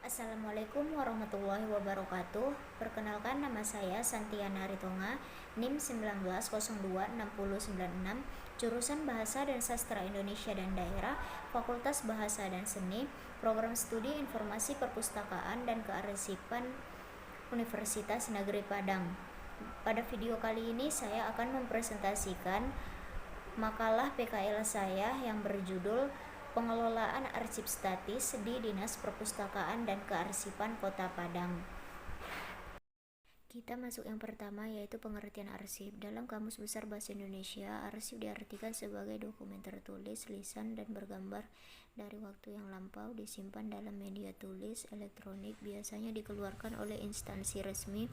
Assalamualaikum warahmatullahi wabarakatuh. Perkenalkan, nama saya Santiana Ritonga, NIM 19026096, jurusan Bahasa dan Sastra Indonesia dan Daerah, Fakultas Bahasa dan Seni, Program Studi Informasi Perpustakaan dan Kearsipan Universitas Negeri Padang. Pada video kali ini saya akan mempresentasikan makalah PKL saya yang berjudul Pengelolaan Arsip Statis di Dinas Perpustakaan dan Kearsipan Kota Padang. Kita masuk yang pertama, yaitu pengertian arsip. Dalam Kamus Besar Bahasa Indonesia, arsip diartikan sebagai dokumen tertulis, lisan, dan bergambar dari waktu yang lampau disimpan dalam media tulis elektronik, biasanya dikeluarkan oleh instansi resmi,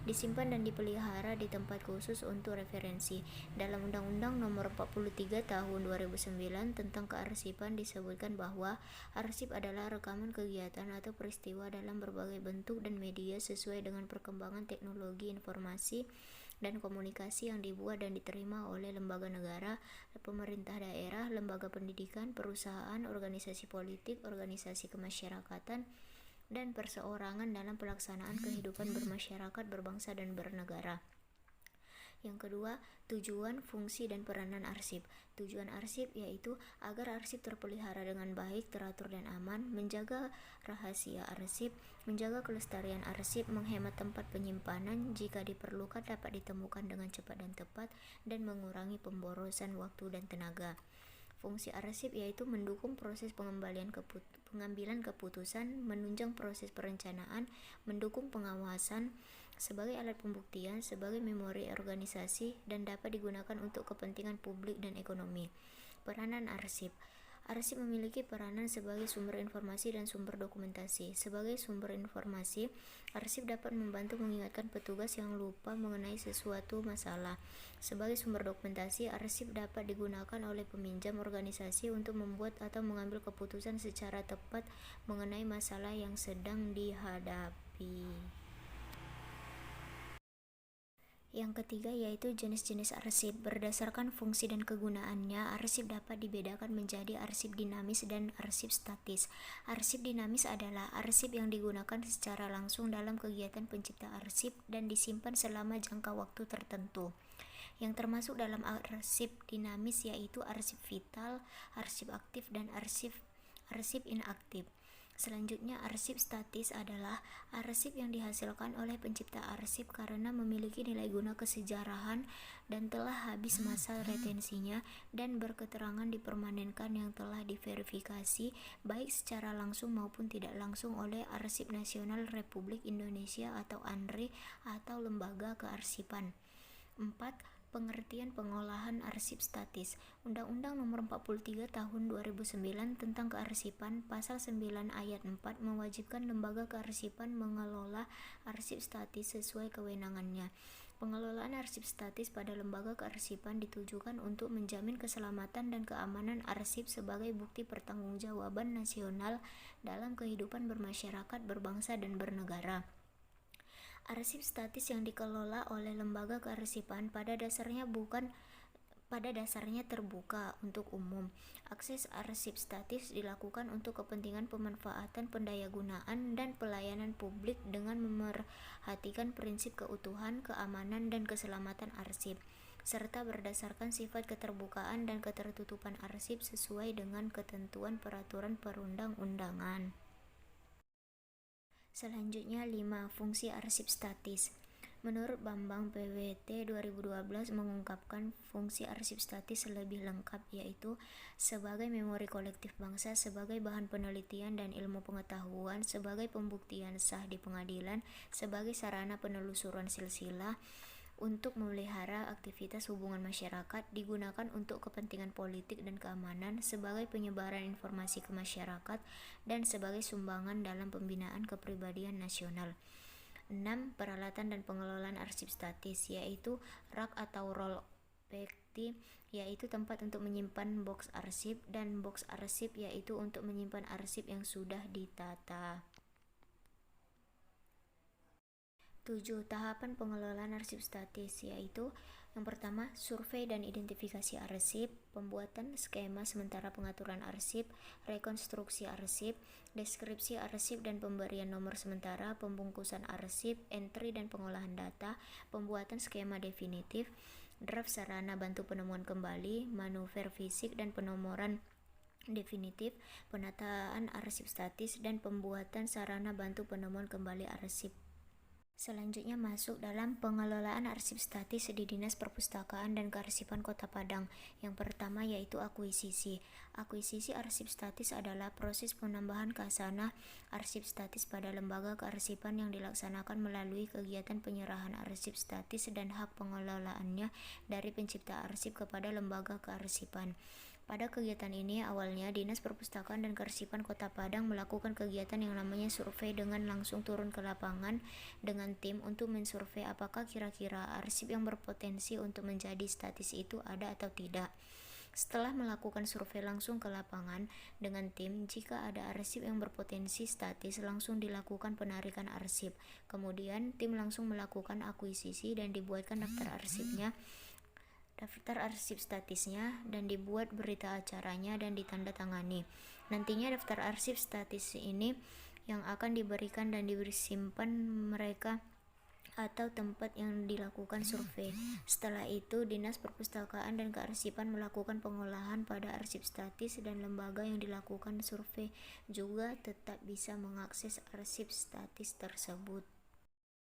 disimpan dan dipelihara di tempat khusus untuk referensi. Dalam Undang-Undang Nomor 43 Tahun 2009 tentang Kearsipan disebutkan bahwa arsip adalah rekaman kegiatan atau peristiwa dalam berbagai bentuk dan media sesuai dengan perkembangan teknologi informasi dan komunikasi yang dibuat dan diterima oleh lembaga negara, pemerintah daerah, lembaga pendidikan, perusahaan, organisasi politik, organisasi kemasyarakatan, dan perseorangan dalam pelaksanaan kehidupan bermasyarakat, berbangsa, dan bernegara. Yang kedua, tujuan, fungsi, dan peranan arsip. Tujuan arsip yaitu agar arsip terpelihara dengan baik, teratur, dan aman, menjaga rahasia arsip, menjaga kelestarian arsip, menghemat tempat penyimpanan, jika diperlukan dapat ditemukan dengan cepat dan tepat, dan mengurangi pemborosan waktu dan tenaga. Fungsi arsip yaitu mendukung proses pengambilan keputusan, menunjang proses perencanaan, mendukung pengawasan, sebagai alat pembuktian, sebagai memori organisasi, dan dapat digunakan untuk kepentingan publik dan ekonomi. Peranan arsip. Arsip memiliki peranan sebagai sumber informasi dan sumber dokumentasi. Sebagai sumber informasi, arsip dapat membantu mengingatkan petugas yang lupa mengenai sesuatu masalah. Sebagai sumber dokumentasi, arsip dapat digunakan oleh peminjam organisasi untuk membuat atau mengambil keputusan secara tepat mengenai masalah yang sedang dihadapi. Yang ketiga yaitu jenis-jenis arsip. Berdasarkan fungsi dan kegunaannya, arsip dapat dibedakan menjadi arsip dinamis dan arsip statis. Arsip dinamis adalah arsip yang digunakan secara langsung dalam kegiatan pencipta arsip dan disimpan selama jangka waktu tertentu. Yang termasuk dalam arsip dinamis yaitu arsip vital, arsip aktif, dan arsip inaktif. Selanjutnya, arsip statis adalah arsip yang dihasilkan oleh pencipta arsip karena memiliki nilai guna kesejarahan dan telah habis masa retensinya dan berketerangan dipermanenkan yang telah diverifikasi baik secara langsung maupun tidak langsung oleh Arsip Nasional Republik Indonesia atau ANRI atau lembaga kearsipan. 4. Pengertian pengolahan arsip statis. Undang-Undang Nomor 43 Tahun 2009 tentang Kearsipan Pasal 9 Ayat 4 mewajibkan lembaga kearsipan mengelola arsip statis sesuai kewenangannya. Pengelolaan arsip statis pada lembaga kearsipan ditujukan untuk menjamin keselamatan dan keamanan arsip sebagai bukti pertanggungjawaban nasional dalam kehidupan bermasyarakat, berbangsa, dan bernegara. Arsip statis yang dikelola oleh lembaga kearsipan pada dasarnya terbuka untuk umum. Akses arsip statis dilakukan untuk kepentingan pemanfaatan, pendayagunaan, dan pelayanan publik dengan memerhatikan prinsip keutuhan, keamanan, dan keselamatan arsip, serta berdasarkan sifat keterbukaan dan ketertutupan arsip sesuai dengan ketentuan peraturan perundang-undangan. Selanjutnya 5. Fungsi arsip statis. Menurut Bambang PWT 2012 mengungkapkan fungsi arsip statis lebih lengkap, yaitu sebagai memori kolektif bangsa, sebagai bahan penelitian dan ilmu pengetahuan, sebagai pembuktian sah di pengadilan, sebagai sarana penelusuran silsilah, untuk memelihara aktivitas hubungan masyarakat, digunakan untuk kepentingan politik dan keamanan, sebagai penyebaran informasi ke masyarakat, dan sebagai sumbangan dalam pembinaan kepribadian nasional. 6. Peralatan dan pengelolaan arsip statis, yaitu rak atau roll pekti, yaitu tempat untuk menyimpan box arsip, dan box arsip, yaitu untuk menyimpan arsip yang sudah ditata. 7. Tahapan pengelolaan arsip statis, yaitu Yang pertama, survei dan identifikasi arsip, pembuatan skema sementara pengaturan arsip, rekonstruksi arsip, deskripsi arsip dan pemberian nomor sementara, pembungkusan arsip, entry dan pengolahan data, pembuatan skema definitif, draft sarana bantu penemuan kembali, manuver fisik dan penomoran definitif, penataan arsip statis, dan pembuatan sarana bantu penemuan kembali arsip. Selanjutnya masuk dalam pengelolaan arsip statis di Dinas Perpustakaan dan Kearsipan Kota Padang. Yang pertama yaitu akuisisi. Akuisisi arsip statis adalah proses penambahan khasanah arsip statis pada lembaga kearsipan yang dilaksanakan melalui kegiatan penyerahan arsip statis dan hak pengelolaannya dari pencipta arsip kepada lembaga kearsipan. Pada kegiatan ini, awalnya Dinas Perpustakaan dan Kearsipan Kota Padang melakukan kegiatan yang namanya survei dengan langsung turun ke lapangan dengan tim untuk mensurvei apakah kira-kira arsip yang berpotensi untuk menjadi statis itu ada atau tidak. Setelah melakukan survei langsung ke lapangan dengan tim, jika ada arsip yang berpotensi statis, langsung dilakukan penarikan arsip. Kemudian, tim langsung melakukan akuisisi dan dibuatkan daftar arsip statisnya dan dibuat berita acaranya dan ditandatangani. Nantinya daftar arsip statis ini yang akan diberikan dan disimpan mereka atau tempat yang dilakukan survei. Setelah itu, Dinas Perpustakaan dan Kearsipan melakukan pengolahan pada arsip statis dan lembaga yang dilakukan survei juga tetap bisa mengakses arsip statis tersebut.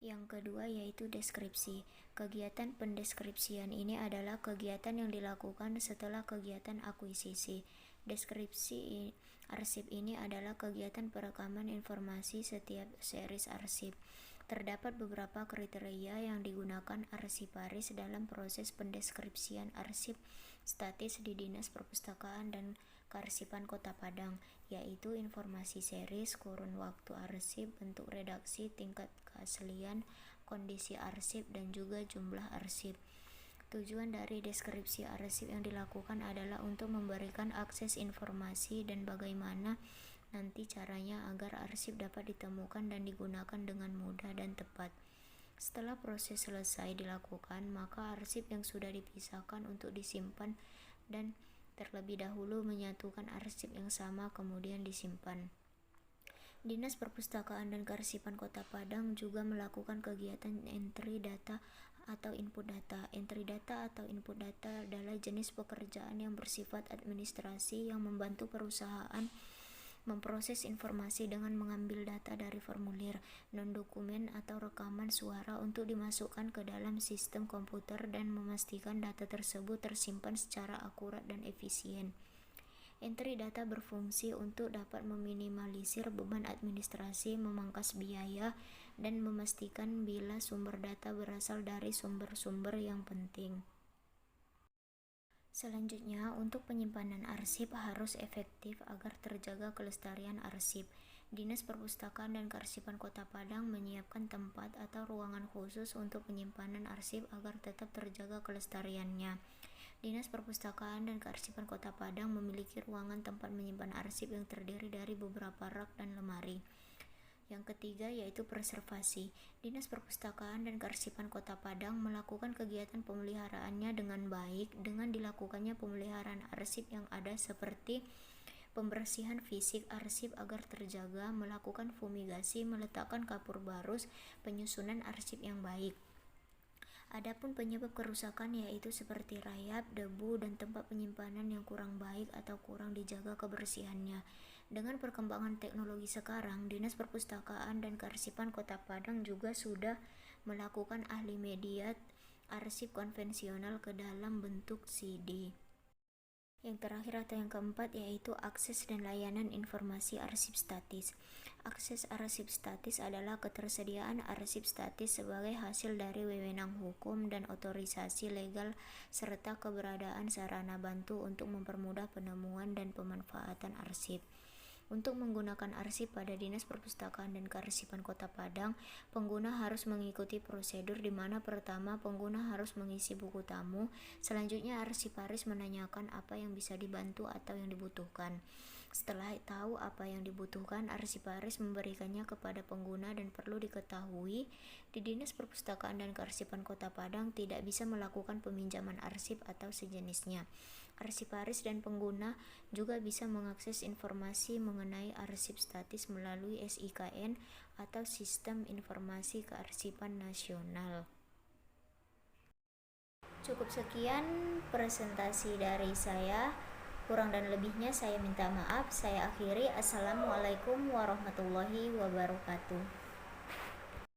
Yang kedua yaitu deskripsi. Kegiatan pendeskripsian ini adalah kegiatan yang dilakukan setelah kegiatan akuisisi. Deskripsi arsip ini adalah kegiatan perekaman informasi setiap series arsip. Terdapat beberapa kriteria yang digunakan arsiparis dalam proses pendeskripsian arsip statis di Dinas Perpustakaan dan Kearsipan Kota Padang, yaitu informasi series, kurun waktu arsip, bentuk redaksi, tingkat keaslian, kondisi arsip, dan juga jumlah arsip. Tujuan dari deskripsi arsip yang dilakukan adalah untuk memberikan akses informasi dan bagaimana nanti caranya agar arsip dapat ditemukan dan digunakan dengan mudah dan tepat. Setelah proses selesai dilakukan, maka arsip yang sudah dipisahkan untuk disimpan dan terlebih dahulu menyatukan arsip yang sama kemudian disimpan. Dinas Perpustakaan dan Kearsipan Kota Padang juga melakukan kegiatan entry data atau input data. Entry data atau input data adalah jenis pekerjaan yang bersifat administrasi yang membantu perusahaan memproses informasi dengan mengambil data dari formulir, non-dokumen atau rekaman suara untuk dimasukkan ke dalam sistem komputer dan memastikan data tersebut tersimpan secara akurat dan efisien. Entry data berfungsi untuk dapat meminimalisir beban administrasi, memangkas biaya, dan memastikan bila sumber data berasal dari sumber-sumber yang penting. Selanjutnya, untuk penyimpanan arsip harus efektif agar terjaga kelestarian arsip. Dinas Perpustakaan dan Kearsipan Kota Padang menyiapkan tempat atau ruangan khusus untuk penyimpanan arsip agar tetap terjaga kelestariannya. Dinas Perpustakaan dan Kearsipan Kota Padang memiliki ruangan tempat menyimpan arsip yang terdiri dari beberapa rak dan lemari. Yang ketiga yaitu preservasi. Dinas Perpustakaan dan Kearsipan Kota Padang melakukan kegiatan pemeliharaannya dengan baik dengan dilakukannya pemeliharaan arsip yang ada seperti pembersihan fisik arsip agar terjaga, melakukan fumigasi, meletakkan kapur barus, penyusunan arsip yang baik. Adapun penyebab kerusakan yaitu seperti rayap, debu, dan tempat penyimpanan yang kurang baik atau kurang dijaga kebersihannya. Dengan perkembangan teknologi sekarang, Dinas Perpustakaan dan Kearsipan Kota Padang juga sudah melakukan ahli media arsip konvensional ke dalam bentuk CD. Yang terakhir atau yang keempat yaitu akses dan layanan informasi arsip statis. Akses arsip statis adalah ketersediaan arsip statis sebagai hasil dari wewenang hukum dan otorisasi legal serta keberadaan sarana bantu untuk mempermudah penemuan dan pemanfaatan arsip. Untuk menggunakan arsip pada Dinas Perpustakaan dan Kearsipan Kota Padang, pengguna harus mengikuti prosedur di mana pertama pengguna harus mengisi buku tamu, selanjutnya arsiparis menanyakan apa yang bisa dibantu atau yang dibutuhkan. Setelah tahu apa yang dibutuhkan, arsiparis memberikannya kepada pengguna, dan perlu diketahui, di Dinas Perpustakaan dan Kearsipan Kota Padang tidak bisa melakukan peminjaman arsip atau sejenisnya. Arsiparis dan pengguna juga bisa mengakses informasi mengenai arsip statis melalui SIKN atau Sistem Informasi Kearsipan Nasional. Cukup sekian presentasi dari saya. Kurang dan lebihnya saya minta maaf. Saya akhiri. Assalamualaikum warahmatullahi wabarakatuh.